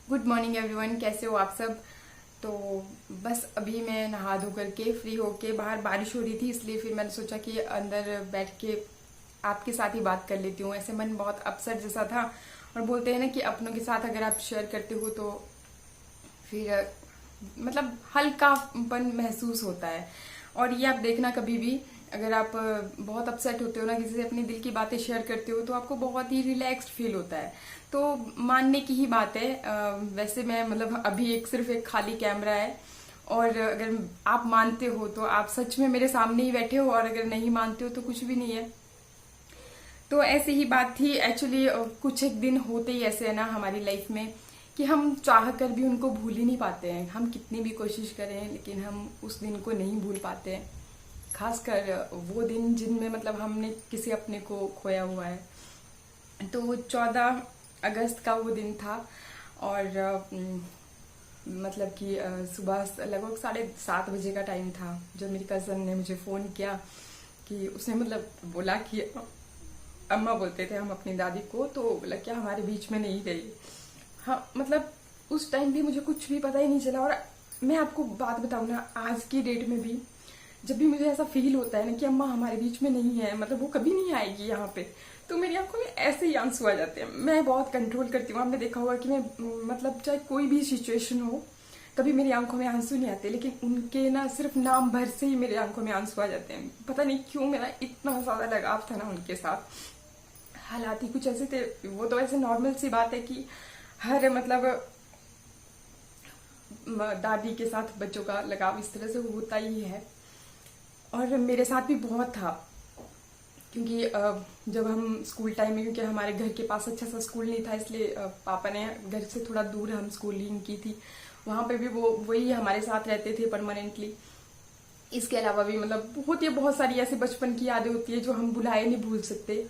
Good morning everyone, कैसे हो आप सब। तो बस अभी मैं नहा धो करके फ्री होके, बाहर बारिश हो रही थी इसलिए फिर मैंने सोचा कि अंदर बैठ के आपके साथ ही बात कर लेती हूँ। ऐसे मन बहुत अपसेट जैसा था, और बोलते हैं ना कि अपनों के साथ अगर आप शेयर करते हो तो फिर मतलब हल्कापन महसूस होता है। और ये आप देखना, कभी भी अगर आप बहुत अपसेट होते हो ना, किसी से अपने दिल की बातें शेयर करते हो तो आपको बहुत ही रिलैक्स्ड फील होता है। तो मानने की ही बात है। वैसे मैं मतलब अभी सिर्फ एक खाली कैमरा है, और अगर आप मानते हो तो आप सच में मेरे सामने ही बैठे हो, और अगर नहीं मानते हो तो कुछ भी नहीं है। तो ऐसी ही बात थी एक्चुअली। कुछ एक दिन होते ही ऐसे है ना हमारी लाइफ में कि हम चाह कर भी उनको भूल ही नहीं पाते हैं। हम कितनी भी कोशिश करें लेकिन हम उस दिन को नहीं भूल पाते हैं। खासकर वो दिन जिनमें मतलब हमने किसी अपने को खोया हुआ है। तो 14 अगस्त का वो दिन था, और मतलब कि सुबह लगभग 7:30 बजे का टाइम था जब मेरी कज़न ने मुझे फ़ोन किया कि उसने मतलब बोला कि अम्मा बोलते थे हम अपनी दादी को, तो बोला क्या हमारे बीच में नहीं गई। हाँ मतलब उस टाइम भी मुझे कुछ भी पता ही नहीं चला। और मैं आपको बात बताऊँ ना, आज की डेट में भी जब भी मुझे ऐसा फील होता है ना कि अम्मा हमारे बीच में नहीं है, मतलब वो कभी नहीं आएगी यहाँ पे, तो मेरी आंखों में ऐसे ही आंसू आ जाते हैं। मैं बहुत कंट्रोल करती हूँ। आपने देखा होगा कि मैं मतलब चाहे कोई भी सिचुएशन हो, कभी मेरी आंखों में आंसू नहीं आते, लेकिन उनके ना सिर्फ नाम भर से ही मेरे आंखों में आंसू आ जाते हैं। पता नहीं क्यों मेरा इतना ज्यादा लगाव था ना उनके साथ। हालात ही कुछ ऐसे थे। वो तो ऐसे नॉर्मल सी बात है कि हर मतलब दादी के साथ बच्चों का लगाव इस तरह से होता ही है, और मेरे साथ भी बहुत था। क्योंकि जब हम स्कूल टाइम में, क्योंकि हमारे घर के पास अच्छा सा स्कूल नहीं था, इसलिए पापा ने घर से थोड़ा दूर हम स्कूलिंग की थी। वहाँ पे भी वो वही हमारे साथ रहते थे परमानेंटली। इसके अलावा भी मतलब बहुत सारी ऐसी बचपन की यादें होती है जो हम भुलाए नहीं भूल सकते।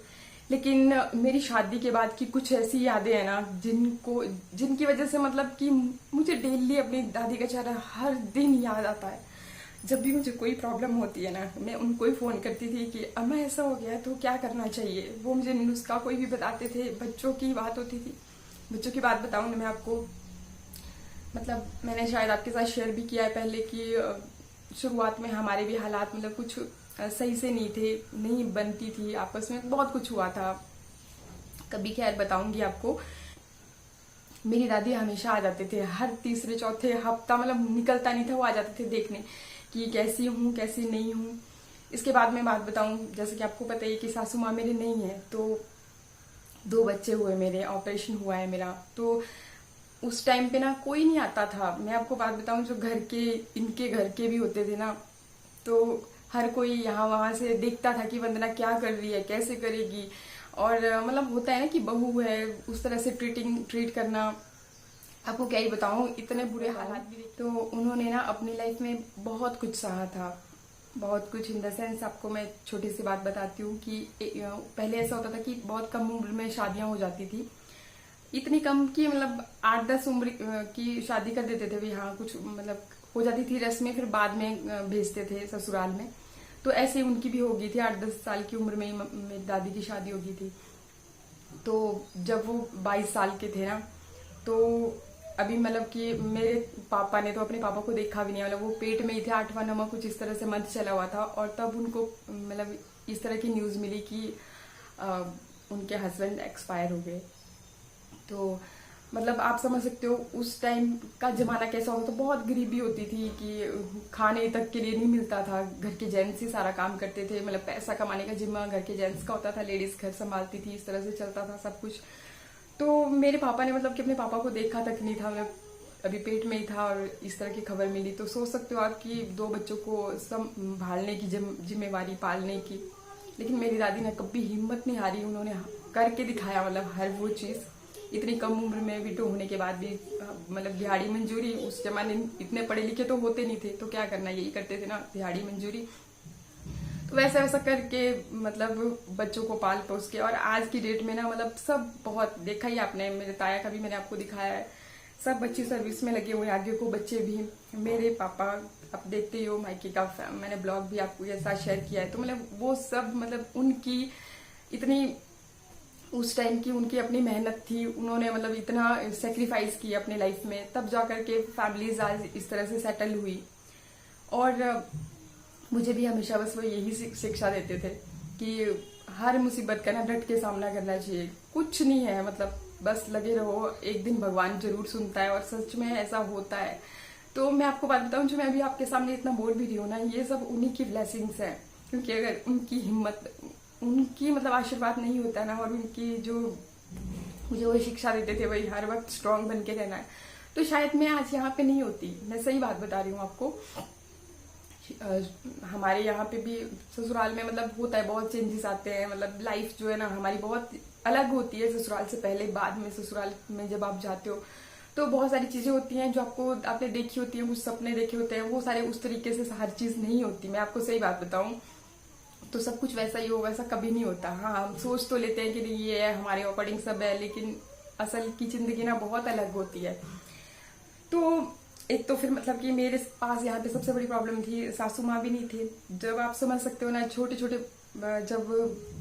लेकिन मेरी शादी के बाद की कुछ ऐसी यादें हैं ना जिनकी वजह से मतलब कि मुझे डेली अपनी दादी का चेहरा हर दिन याद आता है। जब भी मुझे कोई प्रॉब्लम होती है ना, मैं उनको ही फोन करती थी कि अम्मा ऐसा हो गया है तो क्या करना चाहिए। वो मुझे नुस्खा कोई भी बताते थे। बच्चों की बात होती थी, बच्चों की बात बताऊं ना मैं आपको, मतलब मैंने शायद आपके साथ शेयर भी किया है पहले कि शुरुआत में हमारे भी हालात मतलब कुछ सही से नहीं थे, नहीं बनती थी आपस में, बहुत कुछ हुआ था। कभी खैर बताऊंगी आपको। मेरी दादी हमेशा आ जाते थे हर तीसरे चौथे हफ्ता, मतलब निकलता नहीं था, वो आ जाते थे देखने कि कैसी हूँ कैसी नहीं हूँ। इसके बाद में बात बताऊं, जैसे कि आपको पता है कि सासू माँ मेरे नहीं है, तो 2 बच्चे हुए, मेरे ऑपरेशन हुआ है मेरा। तो उस टाइम पे ना कोई नहीं आता था। मैं आपको बात बताऊं, जो घर के इनके घर के भी होते थे ना, तो हर कोई यहाँ वहां से देखता था कि वंदना क्या कर रही है, कैसे करेगी। और मतलब होता है ना कि बहू है, उस तरह से ट्रीट करना। आपको क्या ही बताऊं, इतने बुरे हालात भी तो उन्होंने ना अपनी लाइफ में बहुत कुछ सहा था। बहुत कुछ इन द सेंस, आपको मैं छोटी सी बात बताती हूँ कि पहले ऐसा होता था कि बहुत कम उम्र में शादियां हो जाती थी। इतनी कम कि मतलब 8-10 उम्र की शादी कर देते थे भी। हाँ कुछ मतलब हो जाती थी रस्में, फिर बाद में भेजते थे ससुराल में। तो ऐसे ही उनकी भी हो गई थी, 8-10 साल की उम्र में ही मेरी दादी की शादी हो गई थी। तो जब वो 22 साल के थे ना, तो अभी मतलब कि मेरे पापा ने तो अपने पापा को देखा भी नहीं, मतलब वो पेट में ही थे, 8वां 9वां कुछ इस तरह से मंथ चला हुआ था। और तब उनको मतलब इस तरह की न्यूज मिली कि उनके हस्बैंड एक्सपायर हो गए। तो मतलब आप समझ सकते हो उस टाइम का जमाना कैसा होता था। तो बहुत गरीबी होती थी कि खाने तक के लिए नहीं मिलता था। घर के जेंट्स ही सारा काम करते थे, मतलब पैसा कमाने का जिम्मा घर के जेंट्स का होता था, लेडीज घर संभालती थी, इस तरह से चलता था सब कुछ। तो मेरे पापा ने मतलब कि अपने पापा को देखा तक नहीं था, मतलब अभी पेट में ही था, और इस तरह की खबर मिली। तो सोच सकते हो आप कि 2 बच्चों को संभालने की जिम्मेवारी, पालने की। लेकिन मेरी दादी ने कभी हिम्मत नहीं हारी, उन्होंने करके दिखाया, मतलब हर वो चीज़। इतनी कम उम्र में विडो होने के बाद भी मतलब दिहाड़ी मंजूरी, उस जमाने में इतने पढ़े लिखे तो होते नहीं थे, तो क्या करना, यही करते थे ना, दिहाड़ी मंजूरी। तो वैसा वैसा करके मतलब बच्चों को पाल पोस के, और आज की डेट में ना मतलब सब बहुत देखा ही आपने, मेरे ताया का भी मैंने आपको दिखाया है, सब अच्छी सर्विस में लगे हुए, आगे को बच्चे भी। मेरे पापा आप देखते ही हो, मायके का मैंने ब्लॉग भी आपको ये साथ शेयर किया है। तो मतलब वो सब मतलब उनकी इतनी उस टाइम की उनकी अपनी मेहनत थी, उन्होंने मतलब इतना सेक्रीफाइस किया अपने लाइफ में, तब जा करके फैमिलीज आज इस तरह से सेटल हुई। और मुझे भी हमेशा बस वो यही शिक्षा देते थे कि हर मुसीबत का ना डट के सामना करना चाहिए, कुछ नहीं है, मतलब बस लगे रहो, एक दिन भगवान जरूर सुनता है, और सच में ऐसा होता है। तो मैं आपको बात बताऊं, जो मैं अभी आपके सामने इतना बोल भी रही हूँ ना, ये सब उन्हीं की ब्लेसिंग्स है। क्योंकि अगर उनकी हिम्मत, उनकी मतलब आशीर्वाद नहीं होता ना, और उनकी जो मुझे वही शिक्षा देते थे, वही हर वक्त स्ट्रांग बन के रहना है, तो शायद मैं आज यहाँ पे नहीं होती। मैं सही बात बता रही हूँ आपको। हमारे यहाँ पे भी ससुराल में मतलब होता है, बहुत चेंजेस आते हैं, मतलब लाइफ जो है ना हमारी बहुत अलग होती है ससुराल से पहले। बाद में ससुराल में जब आप जाते हो तो बहुत सारी चीजें होती हैं जो आपने देखी होती हैं, कुछ सपने देखे होते हैं, वो सारे उस तरीके से हर चीज नहीं होती। मैं आपको सही बात बताऊं तो सब कुछ वैसा ही हो, वैसा कभी नहीं होता। हाँ, हम सोच तो लेते हैं कि नहीं ये है, हमारे अकॉर्डिंग सब है, लेकिन असल की जिंदगी ना बहुत अलग होती है। तो एक तो फिर मतलब कि मेरे पास यहाँ पे सबसे बड़ी प्रॉब्लम थी, सासू माँ भी नहीं थे। जब आप समझ सकते हो ना, छोटे छोटे जब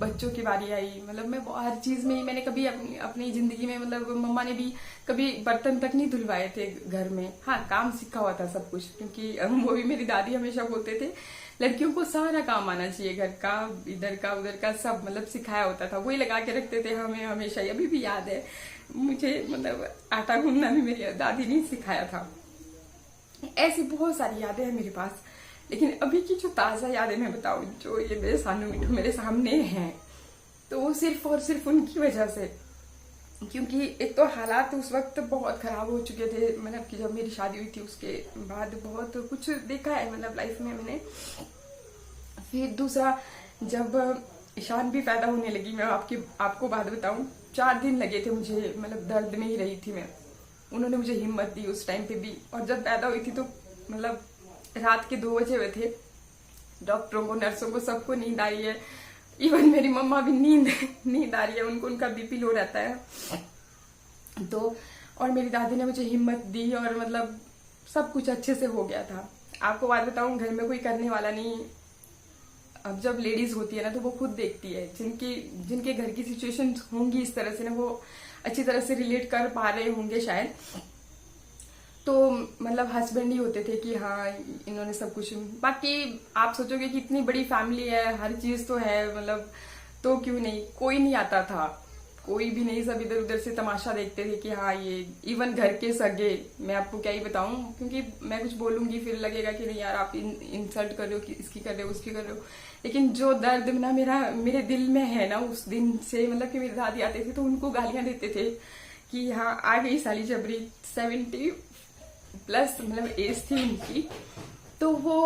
बच्चों की बारी आई, मतलब मैं हर चीज में, मैंने कभी अपनी जिंदगी में मतलब मम्मा ने भी कभी बर्तन तक नहीं धुलवाए थे घर में। हाँ, काम सीखा हुआ था सब कुछ, क्योंकि वो भी मेरी दादी हमेशा बोलते थे लड़कियों को सारा काम आना चाहिए, घर का, इधर का, उधर का, सब मतलब सिखाया होता था, वही लगा के रखते थे हमें हमेशा। अभी भी याद है मुझे, मतलब आटा गूंदना भी मेरी दादी ने सिखाया था। ऐसी बहुत सारी यादें हैं मेरे पास। लेकिन अभी की जो ताजा यादें मैं बताऊं, जो ये मेरे सानू मिठू मेरे सामने हैं, तो वो सिर्फ और सिर्फ उनकी वजह से। क्योंकि एक तो हालात उस वक्त बहुत खराब हो चुके थे, मतलब कि जब मेरी शादी हुई थी उसके बाद बहुत कुछ देखा है मतलब लाइफ में मैंने। फिर दूसरा, जब ईशान भी पैदा होने लगी, मैं आपको बात बताऊं, 4 दिन लगे थे मुझे, मतलब दर्द में ही रही थी मैं। उन्होंने मुझे हिम्मत दी उस टाइम पे भी। और जब पैदा हुई थी तो मतलब रात के 2 बजे हुए थे, डॉक्टरों को, नर्सों को, सबको नींद आ रही है, इवन मेरी मम्मा भी नींद आ रही है, उनका बीपी लो रहता है। तो और मेरी दादी ने मुझे हिम्मत दी, और मतलब सब कुछ अच्छे से हो गया था। आपको बात बताऊं, घर में कोई करने वाला नहीं। अब जब लेडीज होती है ना, तो वो खुद देखती है, जिनके घर की सिचुएशन होंगी इस तरह से ना, वो अच्छी तरह से रिलेट कर पा रहे होंगे शायद। तो मतलब हस्बैंड ही होते थे कि हाँ इन्होंने सब कुछ, बाकी आप सोचोगे कि इतनी बड़ी फैमिली है, हर चीज तो है, मतलब तो क्यों नहीं, कोई नहीं आता था, कोई भी नहीं, सब इधर उधर से तमाशा देखते थे कि हाँ ये, इवन घर के सगे, मैं आपको क्या ही बताऊं, क्योंकि मैं कुछ बोलूंगी फिर लगेगा कि नहीं यार आप इंसल्ट कर रहे हो, कि इसकी कर रहे हो, उसकी कर रहे हो। लेकिन जो दर्द ना मेरे दिल में है ना उस दिन से, मतलब कि मेरी दादी आते थे तो उनको गालियां देते थे कि हाँ आ गई साली जबरी, 70+ मतलब एज थी उनकी। तो वो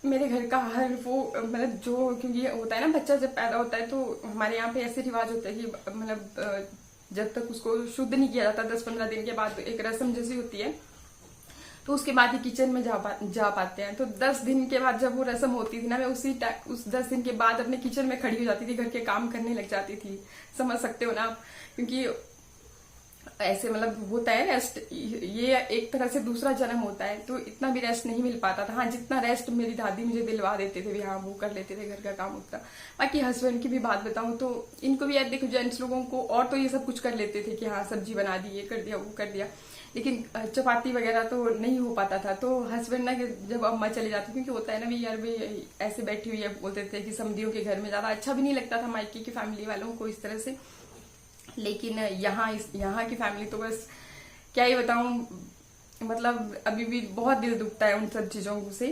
मेरे घर का हर वो मतलब जो, क्योंकि होता है ना बच्चा जब पैदा होता है तो हमारे यहाँ पे ऐसे रिवाज होता है कि मतलब जब तक उसको शुद्ध नहीं किया जाता 10-15 दिन के बाद एक रस्म जैसी होती है, तो उसके बाद ही किचन में जा पाते हैं। तो 10 दिन के बाद जब वो रस्म होती थी ना, मैं उस 10 दिन के बाद अपने किचन में खड़ी हो जाती थी, घर के काम करने लग जाती थी। समझ सकते हो ना आप, क्योंकि ऐसे मतलब होता है रेस्ट, ये एक तरह से दूसरा जन्म होता है, तो इतना भी रेस्ट नहीं मिल पाता था। हाँ, जितना रेस्ट मेरी दादी मुझे दिलवा देते थे भी, हाँ वो कर लेते थे घर का काम उतना। बाकी हस्बैंड की भी बात बताऊं तो इनको भी यार देखो, जेंट्स लोगों को और तो ये सब कुछ कर लेते थे कि हाँ सब्जी बना दी, ये कर दिया, वो कर दिया, लेकिन चपाती वगैरह तो नहीं हो पाता था। तो हस्बैंड ना जब अम्मा चले जाती, क्योंकि होता है ना भी यार भाई ऐसे बैठी हुई है, बोलते थे कि समधियों के घर में ज्यादा अच्छा भी नहीं लगता था मायके की फैमिली वालों को इस तरह से। लेकिन यहाँ की फैमिली तो बस क्या ही बताऊं, मतलब अभी भी बहुत दिल दुखता है उन सब चीजों से।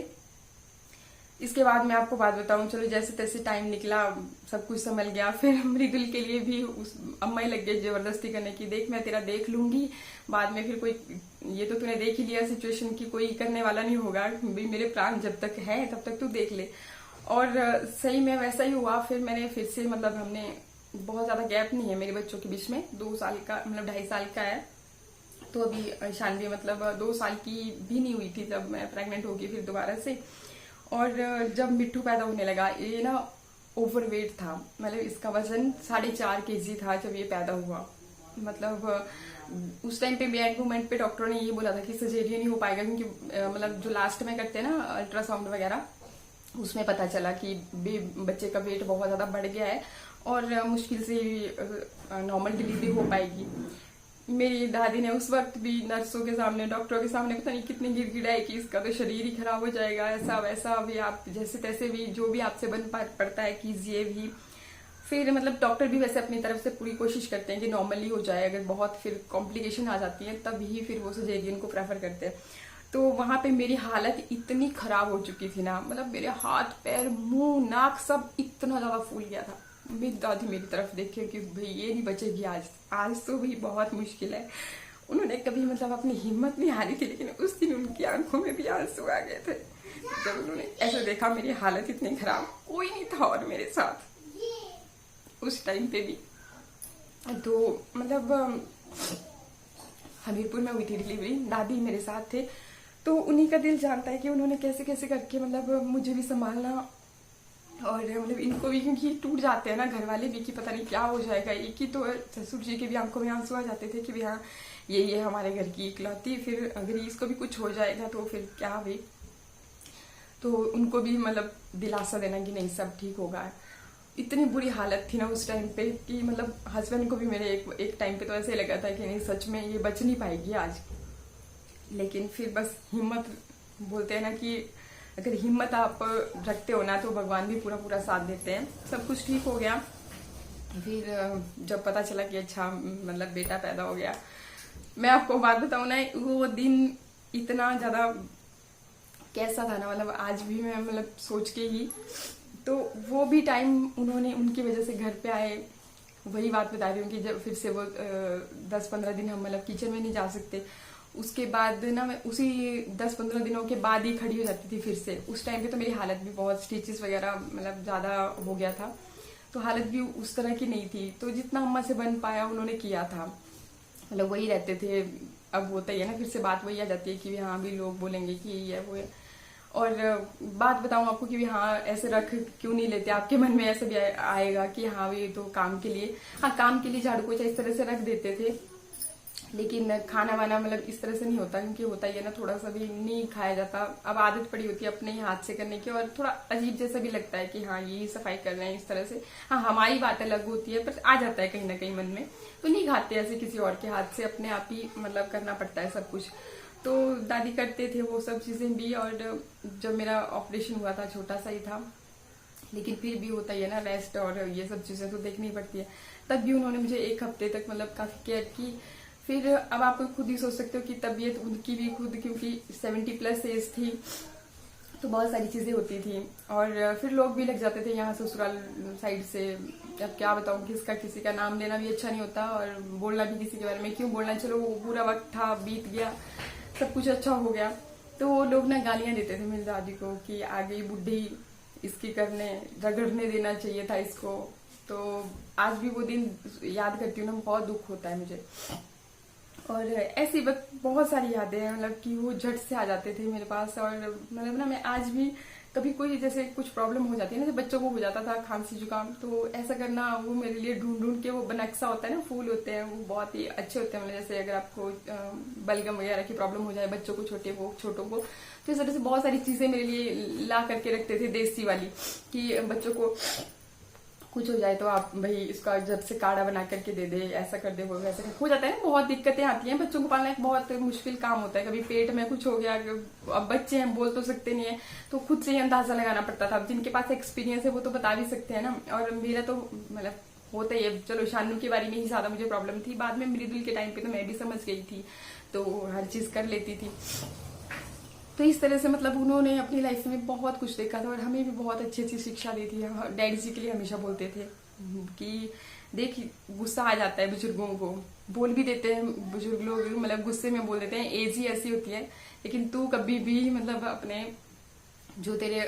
इसके बाद मैं आपको बात बताऊं, चलो जैसे तैसे टाइम निकला, सब कुछ संभल गया, फिर मृदुल के लिए भी उस अम्मा ही लग गई जबरदस्ती करने की, देख मैं तेरा देख लूंगी, बाद में फिर कोई, ये तो तूने देख ही लिया सिचुएशन की, कोई करने वाला नहीं होगा, भाई मेरे प्राण जब तक है तब तक तू देख ले। और सही में वैसा ही हुआ। फिर मैंने फिर से, मतलब हमने बहुत ज्यादा गैप नहीं है मेरे बच्चों के बीच में, 2 साल का, मतलब 2.5 साल का है। तो अभी शानवी मतलब 2 साल की भी नहीं हुई थी जब मैं प्रेग्नेंट होगी फिर दोबारा से। और जब मिट्टू पैदा होने लगा, ये ना ओवरवेट था, मतलब इसका वजन 4.5 kg था जब ये पैदा हुआ। मतलब उस टाइम पे एंड मोमेंट पे डॉक्टरों ने ये बोला था कि सर्जरी नहीं हो पाएगा, क्योंकि मतलब जो लास्ट में करते हैं ना अल्ट्रासाउंड वगैरह, उसमें पता चला कि बच्चे का वेट बहुत ज्यादा बढ़ गया है और मुश्किल से नॉर्मल डिलीवरी हो पाएगी। मेरी दादी ने उस वक्त भी नर्सों के सामने, डॉक्टरों के सामने पता नहीं कितनी गिड़गिड़ाई कि इसका तो शरीर ही खराब हो जाएगा, ऐसा वैसा भी, आप जैसे तैसे भी जो भी आपसे बन पड़ता है कीजिए भी। फिर मतलब डॉक्टर भी वैसे अपनी तरफ से पूरी कोशिश करते हैं कि नॉर्मली हो जाए, अगर बहुत फिर कॉम्प्लिकेशन आ जाती है तब ही फिर वो सिजेरियन को प्रेफर करते हैं। तो वहां पे मेरी हालत इतनी खराब हो चुकी थी ना, मतलब मेरे हाथ पैर मुंह नाक सब इतना ज्यादा फूल गया था। मेरी दादी मेरी तरफ देखे कि भाई ये नहीं बचेगी आज, आज तो भाई बहुत मुश्किल है। उन्होंने कभी मतलब अपनी हिम्मत नहीं हारी थी, लेकिन उस दिन उनकी आंखों में भी आंसू आ गए थे जब उन्होंने ऐसे देखा मेरी हालत इतनी खराब। कोई नहीं था और मेरे साथ उस टाइम पे भी। तो मतलब हमीरपुर में हुई थी डिलीवरी, दादी मेरे साथ थे, तो उन्हीं का दिल जानता है कि उन्होंने कैसे कैसे करके मतलब मुझे भी संभालना, और मतलब इनको भी, क्योंकि टूट जाते हैं ना घर वाले भी कि पता नहीं क्या हो जाएगा। एक ही तो ससुर जी के भी आंखों में आंसू आ जाते थे कि भी हाँ ये हमारे घर की इकलौती, फिर अगर इसको भी कुछ हो जाएगा तो फिर क्या भाई। तो उनको भी मतलब दिलासा देना कि नहीं सब ठीक होगा। इतनी बुरी हालत थी ना उस टाइम पे कि मतलब हस्बैंड को भी मेरे एक टाइम पे तो ऐसे लगा था कि नहीं सच में ये बच नहीं पाएगी आज। लेकिन फिर बस हिम्मत, बोलते हैं ना कि अगर हिम्मत आप रखते हो ना तो भगवान भी पूरा पूरा साथ देते हैं। सब कुछ ठीक हो गया। फिर जब पता चला कि अच्छा मतलब बेटा पैदा हो गया, मैं आपको बात बताऊं ना, वो दिन इतना ज्यादा कैसा था ना, मतलब आज भी मैं मतलब सोच के ही, तो वो भी टाइम उन्होंने उनकी वजह से घर पे आए। वही बात बता रही हूँ कि जब फिर से वो 10-15 दिन हम मतलब किचन में नहीं जा सकते। उसके बाद ना मैं उसी 10-15 दिनों के बाद ही खड़ी हो जाती थी फिर से। उस टाइम पे तो मेरी हालत भी बहुत, स्टिचेस वगैरह मतलब ज्यादा हो गया था, तो हालत भी उस तरह की नहीं थी। तो जितना अम्मा से बन पाया उन्होंने किया था, मतलब वही रहते थे। अब होता ही है ना, फिर से बात वही आ जाती है कि हाँ भी लोग बोलेंगे कि ये वो है। और बात बताऊं आपको कि हाँ ऐसे रख क्यों नहीं लेते, आपके मन में ऐसे भी आएगा कि हाँ ये तो काम के लिए, हाँ काम के लिए झाड़ू पोछा इस तरह से रख देते थे, लेकिन खाना वाना मतलब इस तरह से नहीं होता, क्योंकि होता ही है ना थोड़ा सा भी नहीं खाया जाता। अब आदत पड़ी होती है अपने ही हाथ से करने की, और थोड़ा अजीब जैसा भी लगता है कि हाँ ये सफाई कर रहे हैं इस तरह से। हाँ हमारी बात अलग होती है, पर आ जाता है कहीं ना कहीं मन में, तो नहीं खाते ऐसे किसी और के हाथ से, अपने आप ही मतलब करना पड़ता है सब कुछ। तो दादी करते थे वो सब चीजें भी। और जब मेरा ऑपरेशन हुआ था छोटा सा ही था, लेकिन फिर भी होता ही है ना रेस्ट और ये सब चीजें तो देखनी पड़ती है। तब भी उन्होंने मुझे 1 हफ्ते तक मतलब काफी केयर की। फिर अब आप खुद ही सोच सकते हो कि तबीयत उनकी भी खुद, क्योंकि 70+ एज थी, तो बहुत सारी चीजें होती थी। और फिर लोग भी लग जाते थे यहाँ ससुराल साइड से। अब क्या बताऊँ, किसी का नाम लेना भी अच्छा नहीं होता, और बोलना भी किसी के बारे में क्यों बोलना। चलो वो पूरा वक्त था, बीत गया, सब कुछ अच्छा हो गया। तो वो लोग ना गालियां देते थे मेरी दादी को कि आ गई बुढ़ी, इसकी करने, रगड़ने देना चाहिए था इसको। तो आज भी वो दिन याद करती हूँ ना, बहुत दुख होता है मुझे। और ऐसी बहुत सारी यादें हैं, मतलब कि वो झट से आ जाते थे मेरे पास। और मतलब ना मैं आज भी कभी कोई जैसे कुछ प्रॉब्लम हो जाती है ना, जैसे बच्चों को हो जाता था खांसी जुकाम, तो ऐसा करना वो मेरे लिए ढूंढ ढूंढ के, वो बनक्सा होता है ना, फूल होते हैं वो बहुत ही अच्छे होते हैं। मतलब जैसे अगर आपको बलगम वगैरह की प्रॉब्लम हो जाए बच्चों को, छोटों को, तो इस तरह से बहुत सारी चीजें मेरे लिए ला करके रखते थे देसी वाली, कि बच्चों को कुछ हो जाए तो आप भाई इसका जब से काढ़ा बना करके दे दे, ऐसा कर दे, वो वैसे हो जाता है ना। बहुत दिक्कतें आती हैं, बच्चों को पालना एक बहुत मुश्किल काम होता है। कभी पेट में कुछ हो गया, अब बच्चे हैं बोल तो सकते नहीं है, तो खुद से ही अंदाजा लगाना पड़ता था। अब जिनके पास एक्सपीरियंस है वो तो बता भी सकते हैं ना। और मेरा तो मतलब होता ही है। चलो शानू के बारे में ही ज्यादा मुझे प्रॉब्लम थी, बाद में मृदुल के टाइम पे तो मैं भी समझ गई थी, तो हर चीज कर लेती थी। तो इस तरह से मतलब उन्होंने अपनी लाइफ में बहुत कुछ देखा था, और हमें भी बहुत अच्छी अच्छी शिक्षा दी थी। डैडी जी के लिए हमेशा बोलते थे कि देख गुस्सा आ जाता है बुजुर्गों को, बोल भी देते हैं बुजुर्ग लोग, मतलब गुस्से में बोल देते हैं, एज ही ऐसी होती है, लेकिन तू कभी भी मतलब अपने जो तेरे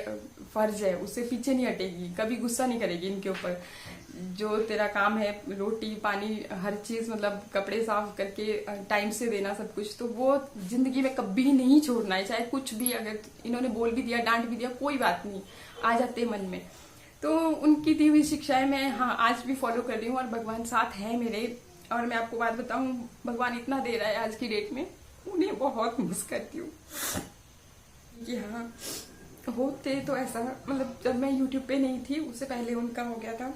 फर्ज है उससे पीछे नहीं हटेगी, कभी गुस्सा नहीं करेगी इनके ऊपर। जो तेरा काम है, रोटी पानी हर चीज, मतलब कपड़े साफ करके टाइम से देना सब कुछ, तो वो जिंदगी में कभी नहीं छोड़ना है। चाहे कुछ भी, अगर इन्होंने बोल भी दिया, डांट भी दिया, कोई बात नहीं, आ जाते मन में। तो उनकी दी हुई शिक्षाएं मैं हाँ आज भी फॉलो कर रही हूँ, और भगवान साथ है मेरे। और मैं आपको बात बताऊं, भगवान इतना दे रहा है आज की डेट में, उन्हें बहुत मिस करती हूँ कि हाँ होते तो ऐसा, मतलब जब मैं यूट्यूब पे नहीं थी उससे पहले उनका हो गया था,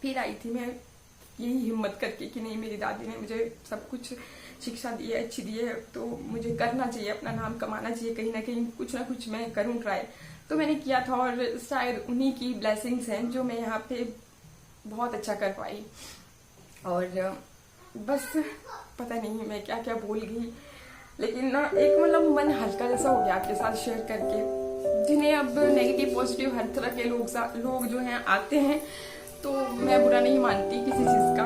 फिर आई थी मैं यही हिम्मत करके कि नहीं, मेरी दादी ने मुझे सब कुछ शिक्षा दी है, अच्छी दी है, तो मुझे करना चाहिए, अपना नाम कमाना चाहिए, कहीं ना कहीं कुछ ना कुछ मैं करूँ ट्राई। तो मैंने किया था और शायद उन्हीं की ब्लेसिंग्स हैं जो मैं यहाँ पे बहुत अच्छा कर पाई। और बस पता नहीं मैं क्या क्या बोल गई, लेकिन ना एक मतलब मन हल्का जैसा हो गया आपके साथ शेयर करके। जिन्हें अब नेगेटिव पॉजिटिव हर तरह के लोग जो हैं आते हैं, तो मैं बुरा नहीं मानती किसी चीज का।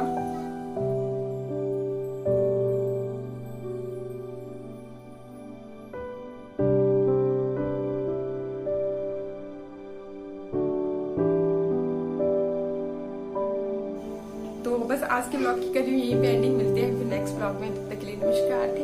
तो बस आज के ब्लॉग की कर रही हूँ यहीं पे एंडिंग। मिलते हैं फिर नेक्स्ट ब्लॉग में, तब तक के लिए नमस्कार।